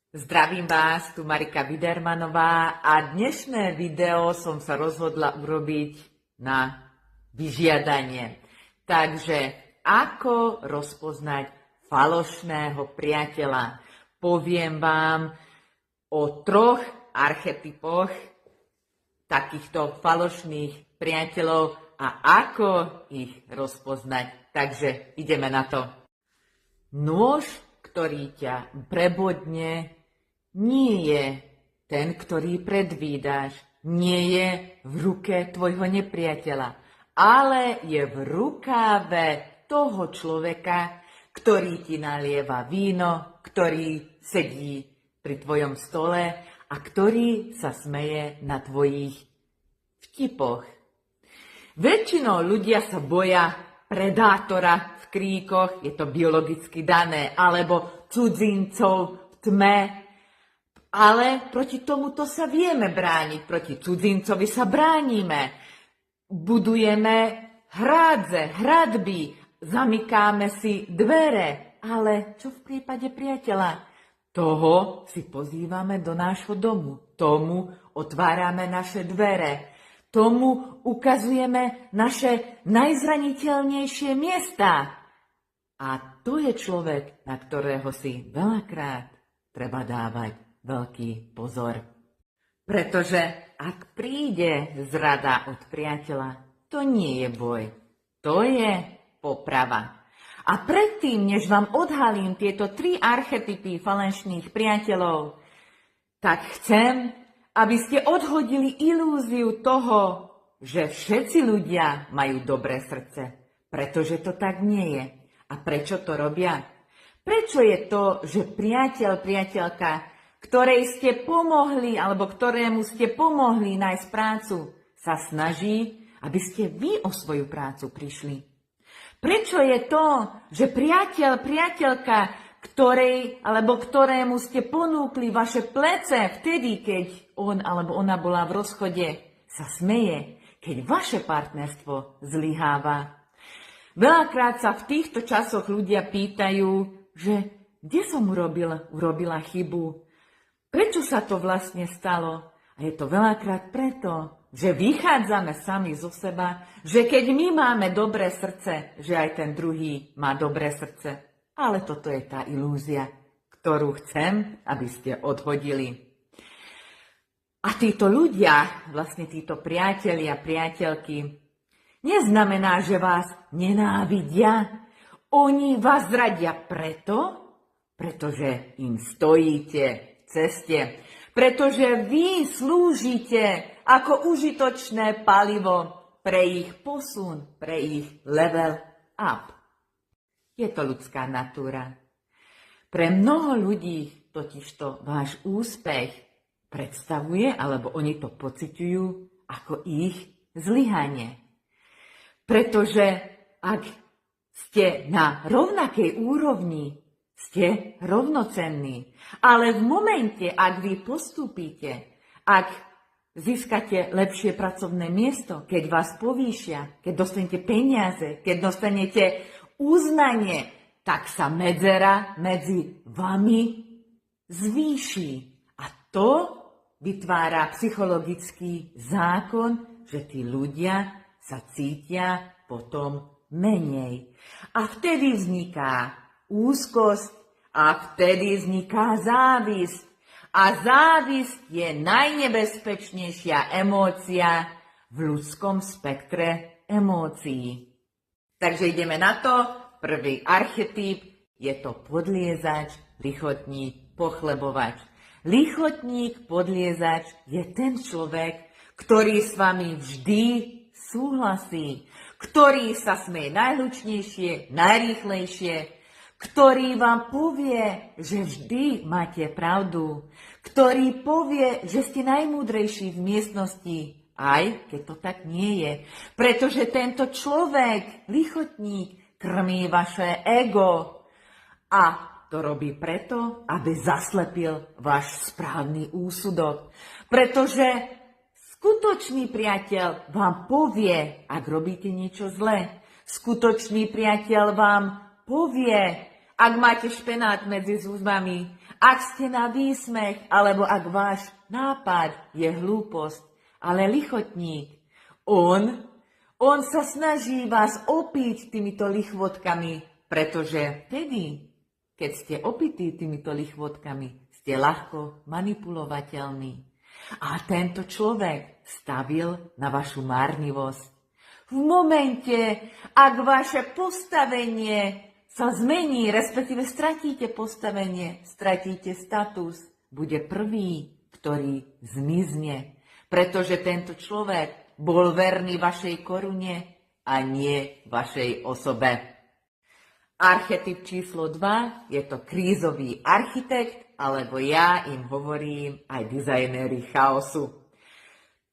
Zdravím vás, tu Marika Widermanová a dnešné video som sa rozhodla urobiť na vyžiadanie. Takže ako rozpoznať falošného priateľa? Poviem vám o 3 archetypoch takýchto falošných priateľov a ako ich rozpoznať. Takže ideme na to. Nôž, ktorý ťa prebodne, nie je ten, ktorý predvídaš, nie je v ruke tvojho nepriateľa, ale je v rukáve toho človeka, ktorý ti nalieva víno, ktorý sedí pri tvojom stole a ktorý sa smeje na tvojich vtipoch. Väčšinou ľudia sa boja predátora v kríkoch, je to biologicky dané, alebo cudzincov v tme, ale proti tomuto sa vieme brániť, proti cudzincovi sa bránime. Budujeme hradby, zamykáme si dvere, ale čo v prípade priateľa? Toho si pozývame do nášho domu, tomu otvárame naše dvere, tomu ukazujeme naše najzraniteľnejšie miesta. A to je človek, na ktorého si veľakrát treba dávať veľký pozor. Pretože ak príde zrada od priateľa, to nie je boj, to je poprava. A predtým, než vám odhalím tieto 3 archetypy falošných priateľov, tak chcem, aby ste odhodili ilúziu toho, že všetci ľudia majú dobré srdce, pretože to tak nie je. A prečo to robia? Prečo je to, že priateľ, priateľka, ktorej ste pomohli, alebo ktorému ste pomohli nájsť prácu, sa snaží, aby ste vy o svoju prácu prišli? Prečo je to, že priateľ, priateľka, ktorej alebo ktorému ste ponúkli vaše plece vtedy, keď on alebo ona bola v rozchode, sa smeje, keď vaše partnerstvo zlyháva? Veľakrát sa v týchto časoch ľudia pýtajú, že kde som urobila chybu? Prečo sa to vlastne stalo? A je to veľakrát preto, že vychádzame sami zo seba, že keď my máme dobré srdce, že aj ten druhý má dobré srdce. Ale toto je tá ilúzia, ktorú chcem, aby ste odhodili. A títo ľudia, vlastne títo priatelia, priateľky, neznamená, že vás nenávidia. Oni vás zradia pretože im stojíte v ceste, pretože vy slúžite ako užitočné palivo pre ich posun, pre ich level up. Je to ľudská natúra. Pre mnoho ľudí totižto váš úspech predstavuje, alebo oni to pociťujú ako ich zlyhanie. Pretože ak ste na rovnakej úrovni, ste rovnocenní. Ale v momente, ak vy postúpite, ak získate lepšie pracovné miesto, keď vás povýšia, keď dostanete peniaze, keď dostanete uznanie, tak sa medzera medzi vami zvýši. A to vytvára psychologický zákon, že tí ľudia sa cítia potom menej. A vtedy vzniká úzkosť a vtedy vzniká závisť. A závisť je najnebezpečnejšia emócia v ľudskom spektre emócií. Takže ideme na to. Prvý archetyp je to podliezač, lichotník, pochlebovač. Lichotník, podliezač je ten človek, ktorý s vami vždy súhlasí, ktorý sa smeje najhlučnejšie, najrýchlejšie, ktorý vám povie, že vždy máte pravdu, ktorý povie, že ste najmúdrejší v miestnosti, aj keď to tak nie je. Pretože tento človek, lichotník, krmí vaše ego a to robí preto, aby zaslepil váš správny úsudok. Pretože skutočný priateľ vám povie, ak robíte niečo zlé. Skutočný priateľ vám povie, ak máte špenát medzi zubami, ak ste na výsmech, alebo ak váš nápad je hlúposť, ale lichotník, on sa snaží vás opiť týmito lichvotkami, pretože vtedy, keď ste opití týmito lichvotkami, ste ľahko manipulovateľní. A tento človek stavil na vašu márnivosť. V momente, ak vaše postavenie sa zmení, respektíve stratíte postavenie, stratíte status, bude prvý, ktorý zmizne. Pretože tento človek bol verný vašej korune a nie vašej osobe. Archetyp číslo 2 je to krízový architekt, alebo ja im hovorím aj dizajnéri chaosu.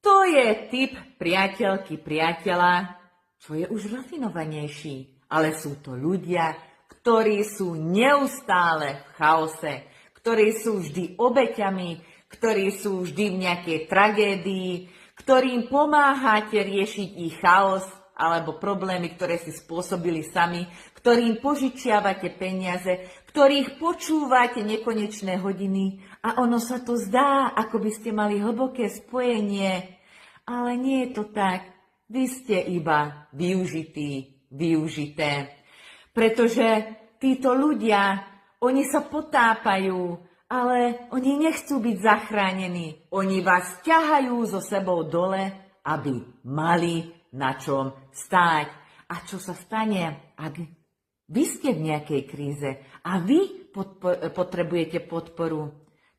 To je typ priateľky, priateľa, čo je už rafinovanejší, ale sú to ľudia, ktorí sú neustále v chaose, ktorí sú vždy obeťami, ktorí sú vždy v nejakej tragédii, ktorým pomáhate riešiť ich chaos alebo problémy, ktoré si spôsobili sami, ktorým požičiavate peniaze, ktorých počúvate nekonečné hodiny a ono sa to zdá, ako by ste mali hlboké spojenie, ale nie je to tak. Vy ste iba využití, využité. Pretože títo ľudia, oni sa potápajú, ale oni nechcú byť zachránení. Oni vás ťahajú so sebou dole, aby mali na čom stáť. A čo sa stane, ak vy ste v nejakej kríze a vy potrebujete podporu,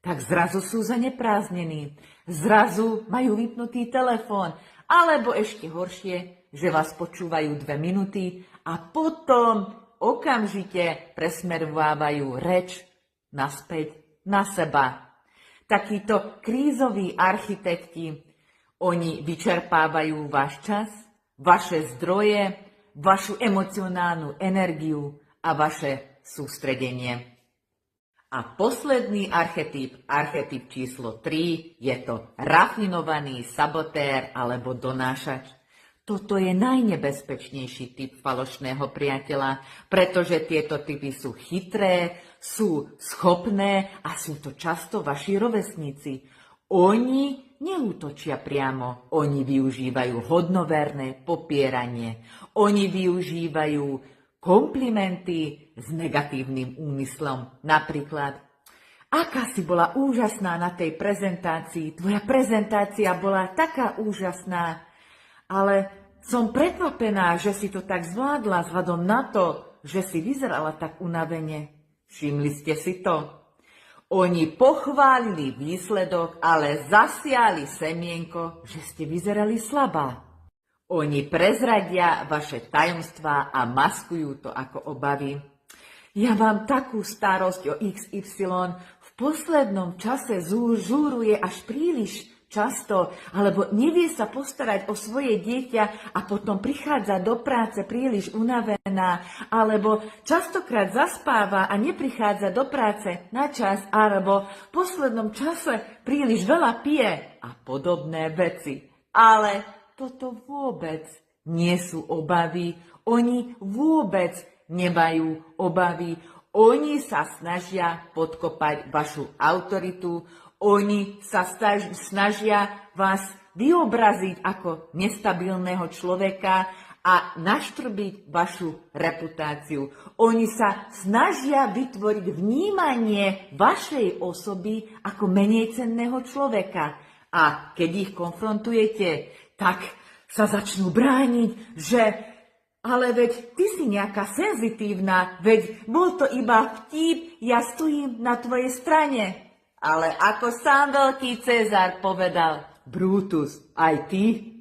tak zrazu sú zaneprázdnení, zrazu majú vypnutý telefón, alebo ešte horšie, že vás počúvajú 2 minúty a potom okamžite presmerovávajú reč naspäť na seba. Takíto krízoví architekti, oni vyčerpávajú váš čas, vaše zdroje, vašu emocionálnu energiu a vaše sústredenie. A posledný archetyp číslo 3, je to rafinovaný sabotér alebo donášač. Toto je najnebezpečnejší typ falošného priateľa, pretože tieto typy sú chytré, sú schopné a sú to často vaši rovesníci. Oni neútočia priamo, oni využívajú hodnoverné popieranie, oni využívajú komplimenty s negatívnym úmyslom. Napríklad, aká si bola úžasná na tej prezentácii, tvoja prezentácia bola taká úžasná, ale som prekvapená, že si to tak zvládla vzhľadom na to, že si vyzerala tak unavene. Všimli ste si to? Oni pochválili výsledok, ale zasiali semienko, že ste vyzerali slabá. Oni prezradia vaše tajomstvá a maskujú to ako obavy. Ja mám takú starosť o XY, v poslednom čase žúruje až príliš často, alebo nevie sa postarať o svoje dieťa a potom prichádza do práce príliš unavená, alebo častokrát zaspáva a neprichádza do práce na čas, alebo v poslednom čase príliš veľa pije a podobné veci. Ale toto vôbec nie sú obavy, oni vôbec nemajú obavy, oni sa snažia podkopať vašu autoritu, oni sa snažia vás vyobraziť ako nestabilného človeka a naštrbiť vašu reputáciu. Oni sa snažia vytvoriť vnímanie vašej osoby ako menejcenného človeka. A keď ich konfrontujete, tak sa začnú brániť, že ale veď ty si nejaká senzitívna, veď bol to iba vtip, ja stojím na tvojej strane. Ale ako sám veľký Cezar povedal, Brutus, aj ty